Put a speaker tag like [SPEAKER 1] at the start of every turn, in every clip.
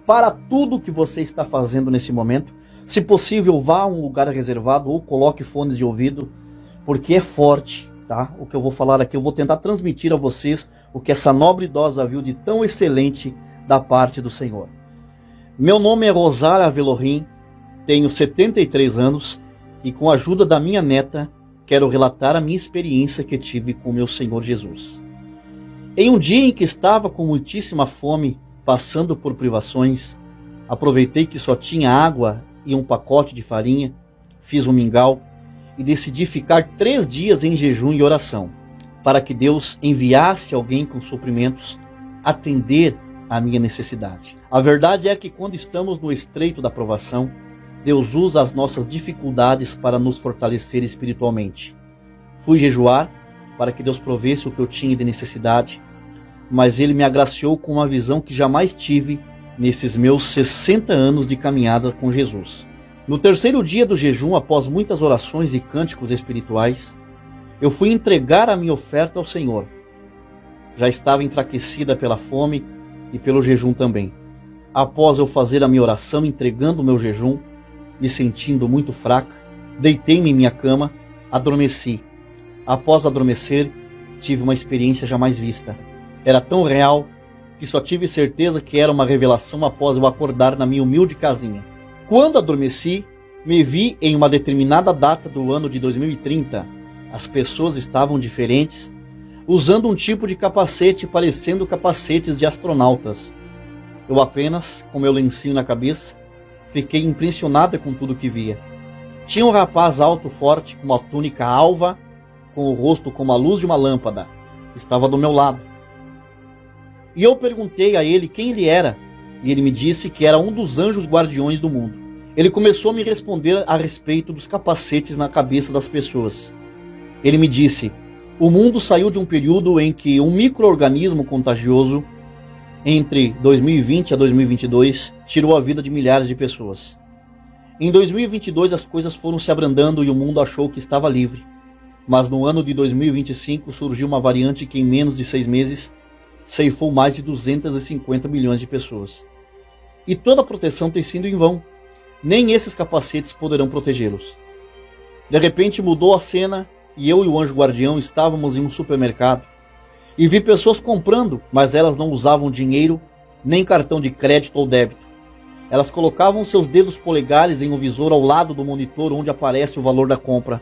[SPEAKER 1] para tudo que você está fazendo nesse momento. Se possível, vá a um lugar reservado ou coloque fones de ouvido, porque é forte, tá? O que eu vou falar aqui, eu vou tentar transmitir a vocês o que essa nobre idosa viu de tão excelente da parte do Senhor. Meu nome é Rosária Velorim, tenho 73 anos e com a ajuda da minha neta, quero relatar a minha experiência que tive com o meu Senhor Jesus. Em um dia em que estava com muitíssima fome, passando por privações, aproveitei que só tinha água e um pacote de farinha, fiz um mingau e decidi ficar 3 dias em jejum e oração, para que Deus enviasse alguém com suprimentos, atender à minha necessidade. A verdade é que quando estamos no estreito da provação, Deus usa as nossas dificuldades para nos fortalecer espiritualmente. Fui jejuar para que Deus provesse o que eu tinha de necessidade, mas Ele me agraciou com uma visão que jamais tive nesses meus 60 anos de caminhada com Jesus. No 3º dia do jejum, após muitas orações e cânticos espirituais, eu fui entregar a minha oferta ao Senhor. Já estava enfraquecida pela fome e pelo jejum também. Após eu fazer a minha oração entregando o meu jejum, me sentindo muito fraca, deitei-me em minha cama, adormeci. Após adormecer, tive uma experiência jamais vista. Era tão real que só tive certeza que era uma revelação após eu acordar na minha humilde casinha. Quando adormeci, me vi em uma determinada data do ano de 2030. As pessoas estavam diferentes, usando um tipo de capacete parecendo capacetes de astronautas. Eu apenas, com meu lencinho na cabeça, fiquei impressionada com tudo que via. Tinha um rapaz alto, forte, com uma túnica alva, com o rosto como a luz de uma lâmpada. Estava do meu lado. E eu perguntei a ele quem ele era, e ele me disse que era um dos anjos guardiões do mundo. Ele começou a me responder a respeito dos capacetes na cabeça das pessoas. Ele me disse: o mundo saiu de um período em que um micro-organismo contagioso, entre 2020 a 2022, tirou a vida de milhares de pessoas. Em 2022 as coisas foram se abrandando e o mundo achou que estava livre. Mas no ano de 2025 surgiu uma variante que em menos de 6 meses ceifou mais de 250 milhões de pessoas. E toda a proteção tem sido em vão. Nem esses capacetes poderão protegê-los. De repente mudou a cena e eu e o anjo guardião estávamos em um supermercado. E vi pessoas comprando, mas elas não usavam dinheiro, nem cartão de crédito ou débito. Elas colocavam seus dedos polegares em um visor ao lado do monitor onde aparece o valor da compra.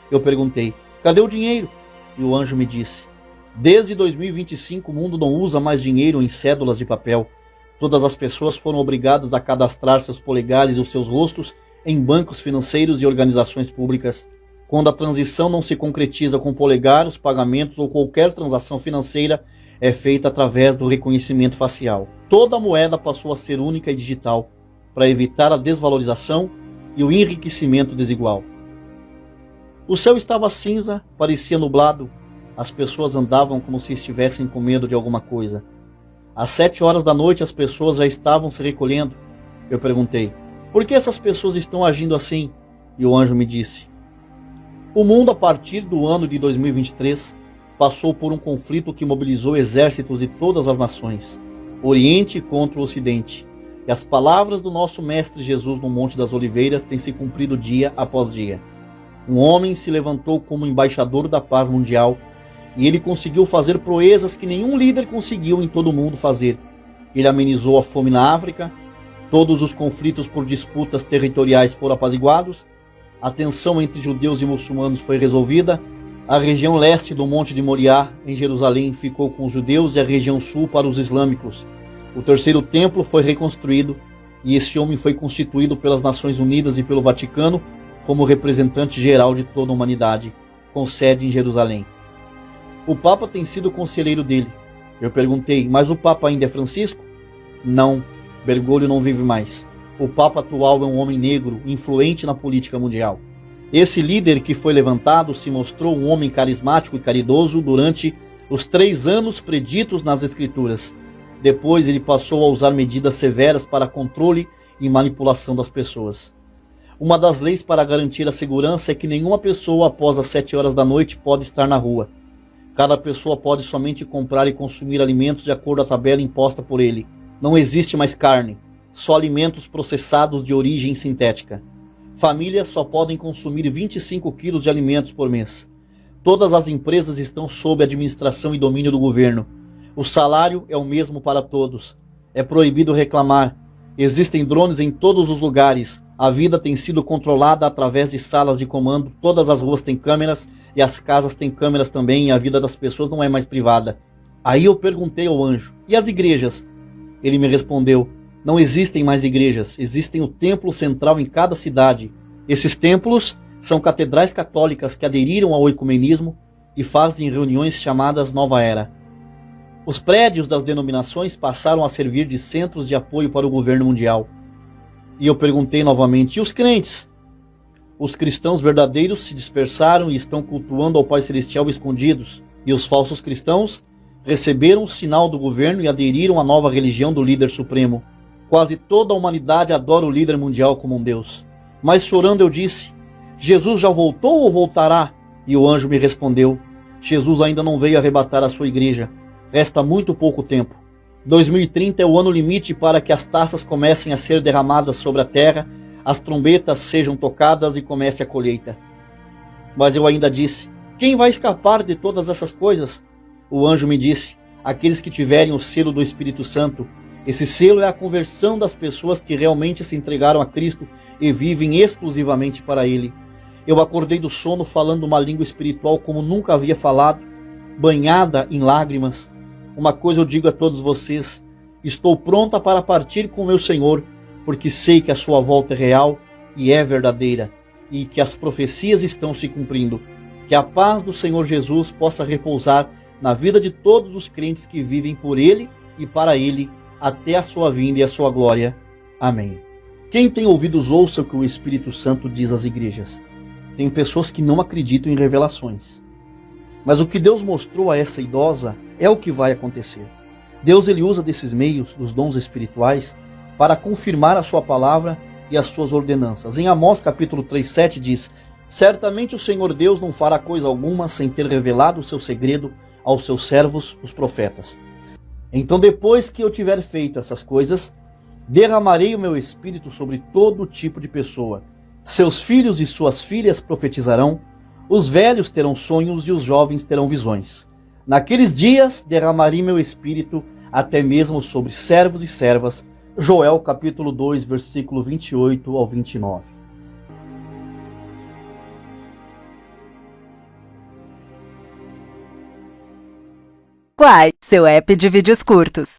[SPEAKER 1] Eu perguntei: cadê o dinheiro? E o anjo me disse: desde 2025 o mundo não usa mais dinheiro em cédulas de papel. Todas as pessoas foram obrigadas a cadastrar seus polegares e os seus rostos em bancos financeiros e organizações públicas. Quando a transição não se concretiza com polegar, os pagamentos ou qualquer transação financeira é feita através do reconhecimento facial. Toda a moeda passou a ser única e digital, para evitar a desvalorização e o enriquecimento desigual. O céu estava cinza, parecia nublado. As pessoas andavam como se estivessem com medo de alguma coisa. Às 7 horas da noite as pessoas já estavam se recolhendo. Eu perguntei: por que essas pessoas estão agindo assim? E o anjo me disse: o mundo a partir do ano de 2023 passou por um conflito que mobilizou exércitos de todas as nações, Oriente contra o Ocidente. E as palavras do nosso Mestre Jesus no Monte das Oliveiras têm se cumprido dia após dia. Um homem se levantou como embaixador da paz mundial e ele conseguiu fazer proezas que nenhum líder conseguiu em todo o mundo fazer. Ele amenizou a fome na África, todos os conflitos por disputas territoriais foram apaziguados, a tensão entre judeus e muçulmanos foi resolvida, a região leste do Monte de Moriá, em Jerusalém, ficou com os judeus e a região sul para os islâmicos. O 3º templo foi reconstruído e esse homem foi constituído pelas Nações Unidas e pelo Vaticano como representante geral de toda a humanidade, com sede em Jerusalém. O Papa tem sido conselheiro dele. Eu perguntei: mas o Papa ainda é Francisco? Não, Bergoglio não vive mais. O Papa atual é um homem negro, influente na política mundial. Esse líder que foi levantado se mostrou um homem carismático e caridoso durante os 3 anos preditos nas Escrituras. Depois ele passou a usar medidas severas para controle e manipulação das pessoas. Uma das leis para garantir a segurança é que nenhuma pessoa após as 7 horas da noite pode estar na rua. Cada pessoa pode somente comprar e consumir alimentos de acordo com a tabela imposta por ele. Não existe mais carne, só alimentos processados de origem sintética. Famílias só podem consumir 25 quilos de alimentos por mês. Todas as empresas estão sob administração e domínio do governo. O salário é o mesmo para todos. É proibido reclamar. Existem drones em todos os lugares. A vida tem sido controlada através de salas de comando. Todas as ruas têm câmeras e as casas têm câmeras também. E a vida das pessoas não é mais privada. Aí eu perguntei ao anjo: e as igrejas? Ele me respondeu: não existem mais igrejas. Existem o templo central em cada cidade. Esses templos são catedrais católicas que aderiram ao ecumenismo e fazem reuniões chamadas Nova Era. Os prédios das denominações passaram a servir de centros de apoio para o governo mundial. E eu perguntei novamente: e os crentes? Os cristãos verdadeiros se dispersaram e estão cultuando ao Pai Celestial escondidos. E os falsos cristãos receberam o sinal do governo e aderiram à nova religião do líder supremo. Quase toda a humanidade adora o líder mundial como um Deus. Mas chorando eu disse: Jesus já voltou ou voltará? E o anjo me respondeu: Jesus ainda não veio arrebatar a sua igreja. Resta muito pouco tempo. 2030 é o ano limite para que as taças comecem a ser derramadas sobre a terra, as trombetas sejam tocadas e comece a colheita. Mas eu ainda disse: quem vai escapar de todas essas coisas? O anjo me disse: aqueles que tiverem o selo do Espírito Santo. Esse selo é a conversão das pessoas que realmente se entregaram a Cristo e vivem exclusivamente para Ele. Eu acordei do sono falando uma língua espiritual como nunca havia falado, banhada em lágrimas. Uma coisa eu digo a todos vocês: estou pronta para partir com meu Senhor, porque sei que a sua volta é real e é verdadeira, e que as profecias estão se cumprindo. Que a paz do Senhor Jesus possa repousar na vida de todos os crentes que vivem por Ele e para Ele, até a sua vinda e a sua glória. Amém. Quem tem ouvidos ouça o que o Espírito Santo diz às igrejas. Tem pessoas que não acreditam em revelações. Mas o que Deus mostrou a essa idosa é o que vai acontecer. Deus ele usa desses meios, dos dons espirituais, para confirmar a sua palavra e as suas ordenanças. Em Amós capítulo 3:7 diz: certamente o Senhor Deus não fará coisa alguma sem ter revelado o seu segredo aos seus servos, os profetas. Então, depois que eu tiver feito essas coisas, derramarei o meu espírito sobre todo tipo de pessoa. Seus filhos e suas filhas profetizarão, os velhos terão sonhos e os jovens terão visões. Naqueles dias derramarei meu espírito até mesmo sobre servos e servas. Joel capítulo 2, versículo 28 ao 29.
[SPEAKER 2] Quai, seu app de vídeos curtos.